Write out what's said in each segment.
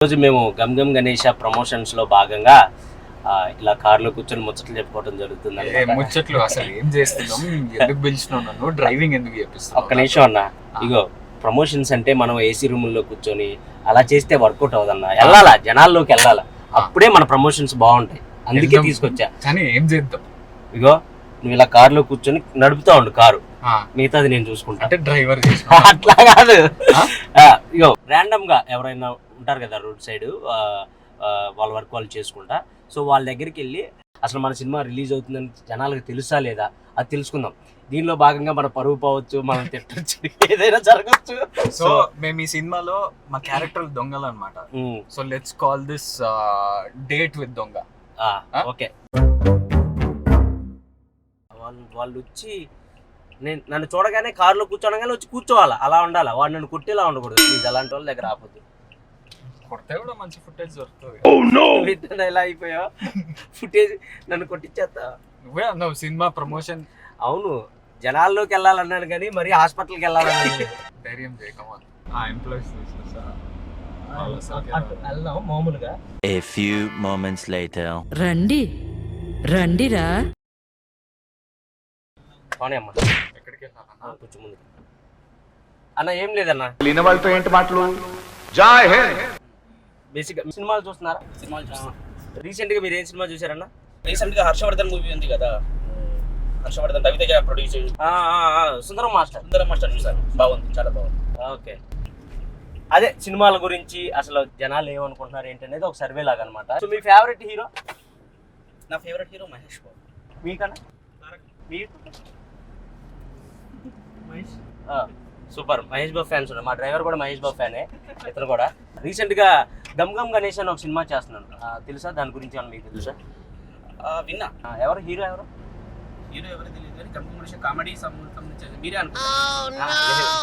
రోజు మేము gum Gam Ganesha promotions లో భాగంగా ఇలా కార్లో కూర్చొని ముచ్చట్లు చెప్పుకోవడం జరుగుతుంది. ముచ్చట్లు అసలు ఏం చేస్తున్నాం, ఎందుకు పిలిచినావు నన్ను, డ్రైవింగ్ ఎందుకు చేపిస్తున్నావు? ఒక్క నిమిషం అన్న, ఇగో ప్రమోషన్స్ అంటే మనం ఏసీ రూమ్ లో కూర్చొని అలా చేస్తే వర్కౌట్ అవుదన్న. వెళ్ళాలా, జనాల్లోకి వెళ్ళాలా, అప్పుడే మన ప్రమోషన్స్ బాగుంటాయి. అందుకే తీసుకొచ్చా. కానీ ఏం చేద్దాం, ఇగో నువ్వు ఇలా కార్లో కూర్చొని నడుపుతా ఉండు కారు, మిగతాది నేను చూసుకుంటా. అంటే డ్రైవర్ అట్లా కాదు, ఇగో ర్యాండమ్ గా ఎవరైనా ఉంటారు కదా రోడ్ సైడ్, వాళ్ళ వర్క్ వాళ్ళు చేసుకుంటా. సో వాళ్ళ దగ్గరికి వెళ్ళి అసలు మన సినిమా రిలీజ్ అవుతుందని జనాలకు తెలుసా లేదా అది తెలుసుకుందాం. దీనిలో భాగంగా మన పరువు పోవచ్చు, మనం తిట్టచ్చు, ఏదైనా జరగచ్చు. సో మేము ఈ సినిమాలో మా క్యారెక్టర్ దొంగలు అనమాట. So let's call this date with దొంగ. ఓకే, వాళ్ళు వచ్చి నన్ను చూడగానే కారులో కూర్చోనగానే వచ్చి కూర్చోవాలా, అలా ఉండాలా. వాడు నన్ను కుట్టేలా ఉండకూడదు ప్లీజ్. అలాంటి వాళ్ళ దగ్గర ఆపొద్దు. కొడితే కూడా మంచి ఫుటేజ్ దొరుకుతుంది. ఎలా అయిపోయావు, ఫుటేజ్ నన్ను కొట్టించేస్తా. నువ్వే అన్నావు సినిమా ప్రమోషన్. అవును, జనాల్లోకి వెళ్ళాలన్నాను కానీ మరి హాస్పిటల్కి వెళ్ళాలని ధైర్యం చేయకమా. ఆ ఎంప్లాయీస్ వెళ్దాం మామూలుగా. A few moments later. రండి రండిరా. అమ్మ ఎక్కడికి కొంచెం ముందు అన్న. ఏం లేదన్న, లేని వాళ్ళతో ఏంటి మాటలు? జై హింద్. బేసిక్ సినిమాలు చూస్తున్నారా? సినిమాలు చూస్తున్నా. రీసెంట్ గా మీరు ఏం సినిమా చూసారన్న? రీసెంట్ గా హర్షవర్ధన్ మూవీ ఉంది కదా, హర్షవర్ధన్ రవితేజ ప్రొడ్యూస్ సుందరం మాస్టర్. చూసాను, బాగుంది, చాలా బాగుంది. ఓకే, అదే సినిమాల గురించి అసలు జనాలు ఏమనుకుంటున్నారు ఏంటనేది ఒక సర్వే లాగా అనమాట. సో మీ ఫేవరెట్ హీరో? నా ఫేవరెట్ హీరో మహేష్ బాబు. మీకన్నా? సూపర్, మహేష్ బాబు ఫ్యాన్స్ ఉన్నారు. మా డ్రైవర్ కూడా మహేష్ బాబు ఫ్యానే, ఇతను కూడా. రీసెంట్ గా గమ్ గమ్ గణేష్ అని ఒక సినిమా చేస్తున్నాను, తెలుసా? దాని గురించి ఏమన్నా మీకు తెలుసా? విన్నా. ఎవరు హీరో? ఎవరు ఎవరు తెలియదు కానీ గమ్ కామెడీ సంబంధించి మీరే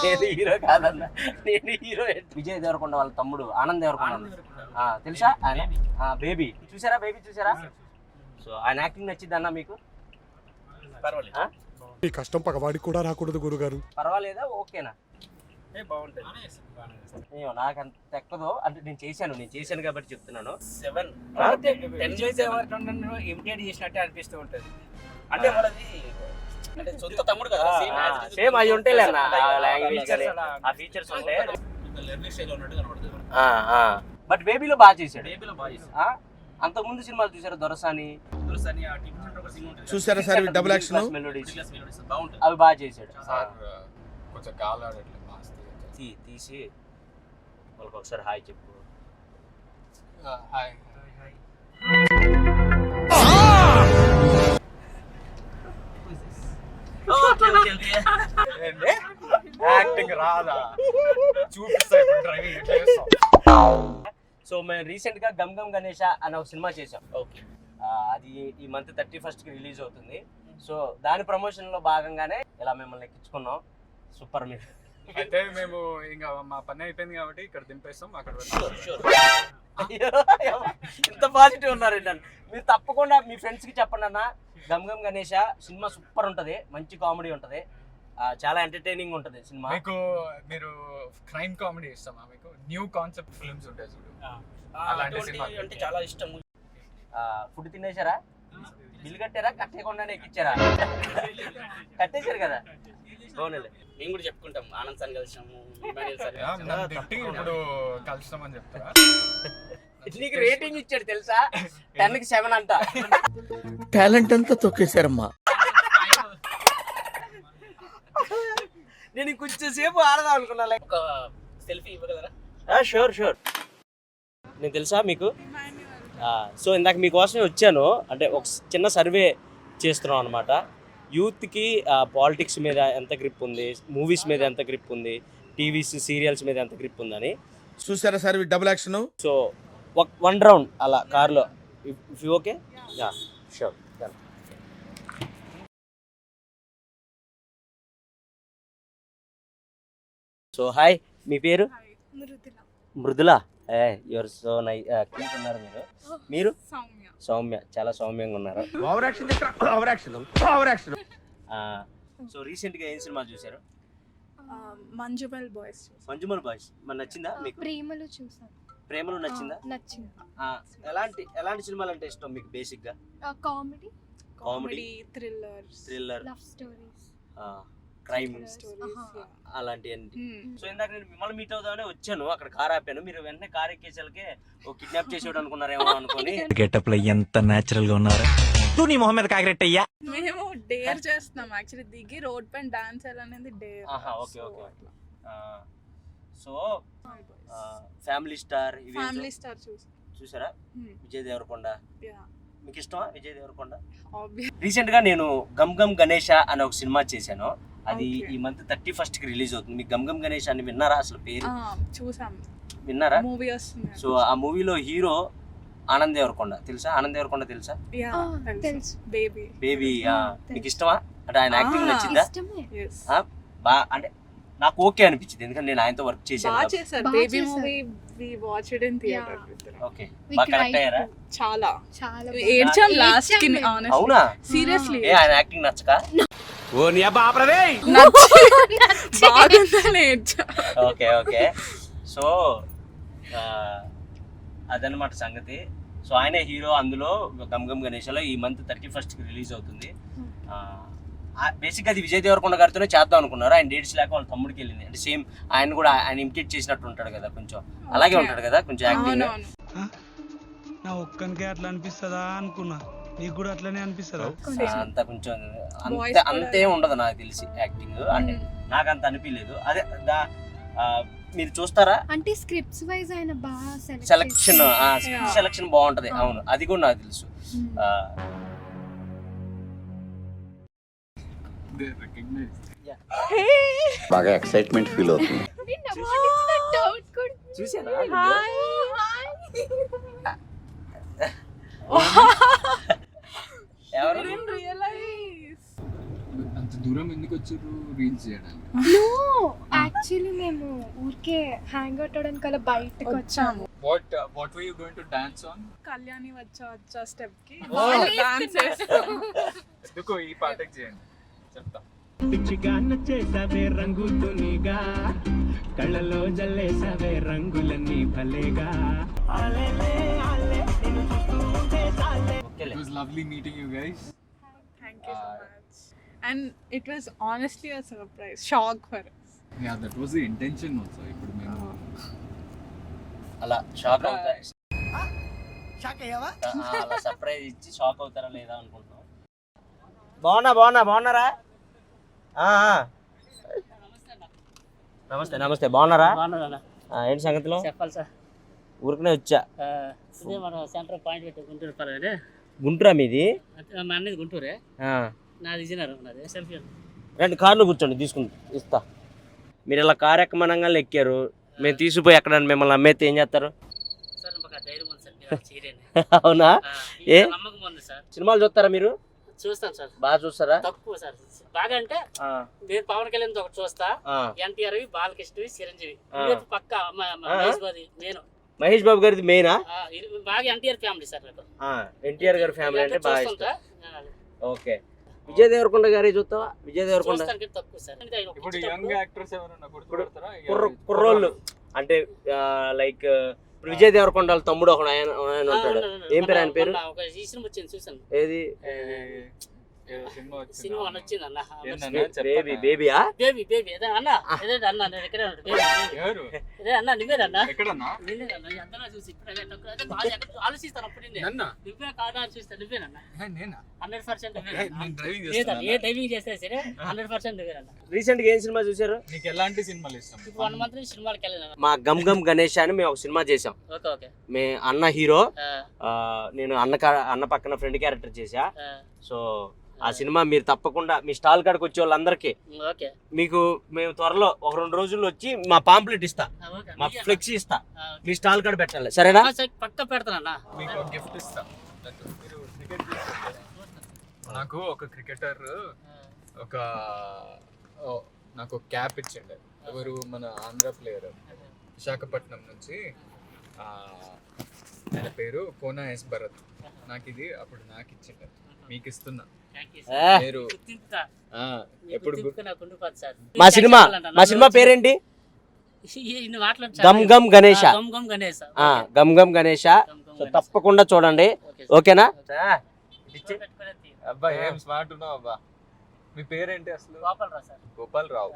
నేను హీరో కాదన్న, నేను హీరో. విజయ్ దేవరకొండ వాళ్ళ తమ్ముడు ఆనంద్ దేవరకొండ, తెలుసా? ఆయన బేబీ చూసారా? బేబీ చూసారా? సో ఆయన యాక్టింగ్ నచ్చింది అన్న మీకు? పర్వాలేదు. ఈ కష్టం పగవాడికి కూడా రాకూడదు గురుగారు. పర్వాలేదా? ఓకేనా? బాగుంటుంది. నాకు అంత ఎక్కదో, అంటే నేను చేశాను కాబట్టి చెప్తున్నాను. 7 ఇమిటేట్ చేసినట్టే అనిపిస్తూ ఉంటుంది. అంటే మనది అంటే సొంత తమ్ముడు కదా, సేమ్ అవి ఉంటాయి అన్న, లాంగ్వేజ్ కానీ ఆ ఫీచర్స్ ఉంటాయి. లెర్నింగ్ స్టైల్ ఉన్నట్టు కనబడుతుంది. బట్ బేబీలో బాగా చేశాడు. అంతకుముందు సినిమాలు చూసారు? దొరసాని చూసారా సార్ డబుల్ యాక్షన్ మెలోడీస్, బాగుంటుంది. అవి బాగా చేశాడు. కొంచెం గాలి తీసి వాళ్ళకి ఒకసారి హాయ్ చెప్పు. హాయ్. యాక్టింగ్ రాదా? చూపిస్తా డ్రైవింగ్ ఎట్లా చేస్తాం. సో మేము రీసెంట్ గా గమ్ గమ్ గణేష అనే ఒక సినిమా చేసాం. ఓకే, అది ఈ మంత్ 31st కి రిలీజ్ అవుతుంది. సో దాని ప్రమోషన్ లో భాగంగానే ఇలా మిమ్మల్ని ఎక్కించుకున్నాం. సూపర్. మీరు అయితే మేము ఇంకా మా పని అయిపోయింది కాబట్టి ఇక్కడ దింపేస్తాం. అక్కడ ఇంత పాజిటివ్ ఉన్నారండి. మీరు తప్పకుండా మీ ఫ్రెండ్స్ కి చెప్పండి అన్న, గమ్ గమ్ గణేష సినిమా సూపర్ ఉంటది, మంచి కామెడీ ఉంటది, చాలా ఎంటర్టైనింగ్ ఉంటది సినిమా. మీకు మీరు క్రైమ్ కామెడీ ఇస్తామా? మీకు న్యూ కాన్సెప్ట్ ఫిల్మ్స్ ఉంటాయి చూడు, అలాంటి సినిమా అంటే చాలా ఇష్టం. ఫుడ్ తినేశారా? బిల్లు కట్టారా? కట్టేయకుండానే ఎక్కిచ్చారా? కట్టేశారు కదా. బాగుంది. మేము కూడా చెప్పుకుంటాం, ఆనంద్ సార్ కలిసాము, ఇప్పుడు కలుస్తామని చెప్తారా? నీకు రేటింగ్ ఇచ్చాడు తెలుసా, 10కి 7 అంట. టాలెంట్ అంతా తొక్కేశారమ్మా. నేను కొంచెం సేపు ఆడదాం అనుకున్నా. ఒక సెల్ఫీ ఇవ్వగలరా? షూర్. నేను తెలుసా మీకు? సో ఇందాక మీకోసమే వచ్చాను. అంటే ఒక చిన్న సర్వే చేస్తున్నాం అనమాట. యూత్కి పాలిటిక్స్ మీద ఎంత గ్రిప్ ఉంది, మూవీస్ మీద ఎంత గ్రిప్ ఉంది, టీవీస్ సీరియల్స్ మీద ఎంత గ్రిప్ ఉందని. చూసారా sir double action? So 1 round అలా కార్లో, if you okay? Sure. So hi, మీ పేరు? Mrudula. Your so nice, cute ఉన్నారు మీరు. మీరు? సౌమ్య, చాలా సౌమ్యంగా ఉన్నారు. సో రీసెంట్ గా ఏం సినిమా చూసారు? మంజుమల్ బాయ్స్. మంజుమల్ బాయ్స్ మరి నచ్చిందా మీకు? ప్రేమలు చూసాను. ప్రేమలో నచ్చిందా? నచ్చింది. ఎలాంటి సినిమాలు అంటే ఇష్టం మీకు బేసిక్ గా? Comedy, comedy, thriller, love stories, crime అలాంటివన్నీ. సో ఇందాక నేను మిమ్మల్ని మీట్ అవుదామని వచ్చాను, అక్కడ కార్ ఆపాను, మీరు వెంటనే కార్ ఎక్కేసరికి ఓ కిడ్నాప్ చేసేవాడు అనుకున్నారేమో అనుకొని. గెటప్ లో ఎంత నేచురల్ గా ఉన్నారా? నువ్వు నీ మొహం మీద కాకిరెట్టయ్యా. మేము డేర్ చేస్తున్నాం యాక్చువల్లీ, దిగి రోడ్ పైన డాన్స్ చేయాలనేది dare. Okay. So family star చూసారా? విజయ్ దేవరకొండ మీకు ఇష్టమా? విజయ్ దేవరకొండ. రీసెంట్ గా నేను గమ్ గమ్ గణేష అనే ఒక సినిమా చేశాను, అది ఈ మంత్ 31st కి రిలీజ్ అవుతుంది. మీకు గమ్ గమ్ గణేష్ అని విన్నారా? అసలు పేరు విన్నారా? సో ఆ మూవీలో హీరో ఆనంద్ దేవరకొండ తెలుసా? ఆనంద్ దేవరకొండ తెలుసా? బేబీ. మీకు ఇష్టమా? అంటే ఆయన యాక్టింగ్ నచ్చిందా? అంటే నాకు ఓకే అనిపించింది, ఎందుకంటే నేను ఆయనతో వర్క్ చేశాను. ఓకే, బాగా కనెక్ట్ అయ్యారా? చాలా ఏడ్చాం లాస్ట్ కి. అవునా? సీరియస్లీ ఆయన యాక్టింగ్ నచ్చక? ఓకే. సో అదనమాట సంగతి. సో ఆయనే హీరో అందులో గమ్ గమ్ గణేష్లో. ఈ మంత్ 31st కి రిలీజ్ అవుతుంది. బేసిక్గా అది విజయ్ దేవరకొండ గారితోనే చేద్దాం అనుకున్నారు, ఆయన డేట్స్ లేక వాళ్ళ తమ్ముడికి వెళ్ళింది. అంటే సేమ్ ఆయన కూడా ఆయన ఇమిటేట్ చేసినట్టు ఉంటాడు కదా, కొంచెం అలాగే ఉంటాడు కదా కొంచెం యాక్టింగ్. నా ఒక్కనికే అట్లా అనిపిస్తుందా అనుకున్నా, నీకు కూడా అట్లనే అనిపిస్తుందా? అంత కొంచెం అంతే ఉండదు నాకు తెలిసి యాక్టింగ్, అంటే నాకు అంత అనిపించలేదు. అదే మీరు చూస్తారా అంటే స్క్రిప్ట్స్ వైజ్ ఆయన బాగా సెలక్షన్ బాగుంటది. అవును, అది కూడా నాకు తెలుసు. బాగా ఎక్సైట్మెంట్ ఫీల్ అవుతుంది. చూసారా? ఎవరు అంత దూరం ఎందుకు వచ్చారు రీల్స్ చేయడానికి? యాక్చువల్లీ మేము ఊరికే హ్యాంగ్ అవుట్ అవడానికి అలా బయటకు వచ్చాము. What were you going to dance on? Kalyani వచ్చా స్టెప్ కి డాన్స్ చేస్తాం. ఎందుకో ఈ పాటకి చేయండి చెప్తా. పిచ్చిగా నచ్చేసావే రంగుతునిగా, కళ్ళలో జల్లేసావే రంగులన్నీ భలేగా. It was lovely meeting you guys. Thank you so much. And it was honestly a surprise, shock for us. Yeah, that was the intention also. ఇప్పుడు మేము అలా షాక్ అవుతారా? అలా సర్ప్రైజ్ ఇచ్చి షాక్ అవుతారా లేదా అనుకుంటున్నాం. బాగున్నారా? నమస్తే. బాగున్నారా? ఏంటి సంగతిలో? చెప్పాలి సార్, ఊరికనే వచ్చా. ఇదే మన సెంటర్ పాయింట్ పెట్టి గుంటూరు పర్వాలేదు. గుంటూరా మీది? మా అన్నది గుంటూరే, నాది విజయనగరం. నాది సెల్ఫీ. రెండు కార్లు కూర్చోండి, ఇస్తా. మీరు ఇలా కారు ఎక్కమనంగా ఎక్కారు, మేము తీసుకుపోయి ఎక్కడ మిమ్మల్ని అమ్మేస్తే ఏం చేస్తారు? సార్ మాకు ధైర్యం ఉంది సార్, మీరు చేయలేని. అవునా? ఏ నమ్మకం ఉంది సార్. సినిమాలు చూస్తారా మీరు? చూస్తాం సార్. బాగా చూస్తారా? తక్కువ సార్, బాగా అంటే నేను పవన్ కళ్యాణ్ ఒకటి చూస్తా, ఎన్టీఆర్, బాలకృష్ణ, చిరంజీవి పక్క, మహేష్ బాబు గారిది మెయినా? బాగా ఎన్టీఆర్ ఫ్యామిలీ సార్. ఎన్టీఆర్ గారి ఫ్యామిలీ అంటే బాగా ఇష్టం. ఓకే. విజయ్ దేవరకొండ గారి చూస్తావా? విజయ్ దేవరకొండ తక్కువ సార్. ఇప్పుడు యంగ్ యాక్టర్స్ ఎవరైనా గుర్తుపడతారా? కుర్రోళ్ళు అంటే లైక్ ఇప్పుడు విజయ్ దేవరకొండ వాళ్ళ తమ్ముడు ఒక ఆయన ఉంటాడు, ఏం పేరు ఆయన పేరు? చూసాను. ఏది సినిమా వచ్చింది అన్న, బేబీ అన్న అన్న ఎక్కడ అన్న నువ్వేనన్నా? చూసి ఆలోచిస్తాను అప్పుడు నువ్వే కాదా చూస్తా. నువ్వేనన్నా? 100% ఏ డ్రైవింగ్ చేస్తే సరే 100% నువ్వేనన్నా. రీసెంట్ గా ఏం సినిమా చూసారు? నీకు ఎలాంటి సినిమాలు ఇష్టం? 1 month నుంచి సినిమాకి వెళ్ళాను. మా గమ్ గమ్ గణేష్ అని మేము ఒక సినిమా చేసాం. మే అన్న హీరో, నేను అన్న పక్కన ఫ్రెండ్ క్యారెక్టర్ చేసా. సో ఆ సినిమా మీరు తప్పకుండా మీ స్టాల్ కాడికి వచ్చే వాళ్ళందరికీ మీకు మేము త్వరలో 1-2 రోజుల్లో వచ్చి మా పాంప్లెట్ ఇస్తా, మా ఫ్లెక్సీ ఇస్తా, మీ స్టాల్ కాడ పెట్టాలి. సరేనా? పక్క పెడతానన్నా. మీకు గిఫ్ట్ ఇస్తా. నాకు ఒక క్రికెటర్ నాకు క్యాప్ ఇచ్చిండే. ఎవరు? మన ఆంధ్ర ప్లేయర్, విశాఖపట్నం నుంచి. ఆయన పేరు కోనా ఎస్ భరత్. నాకు ఇది అప్పుడు నాకు ఇచ్చిండే, మీకు ఇస్తున్నా. మీరు ఎప్పుడు మా సినిమా పేరేంటి? ఇన్ని మాటలు గమ్ గమ్ గణేష గమ్ గమ్ గణేష్ గమ్ గమ్ గణేష సో తప్పకుండా చూడండి, ఓకేనా? అబ్బా ఏం స్మార్ట్ ఉన్నావు అబ్బా. మీ పేరేంటి అసలు? గోపాల్ రావు సార్. గోపాల్ రావు.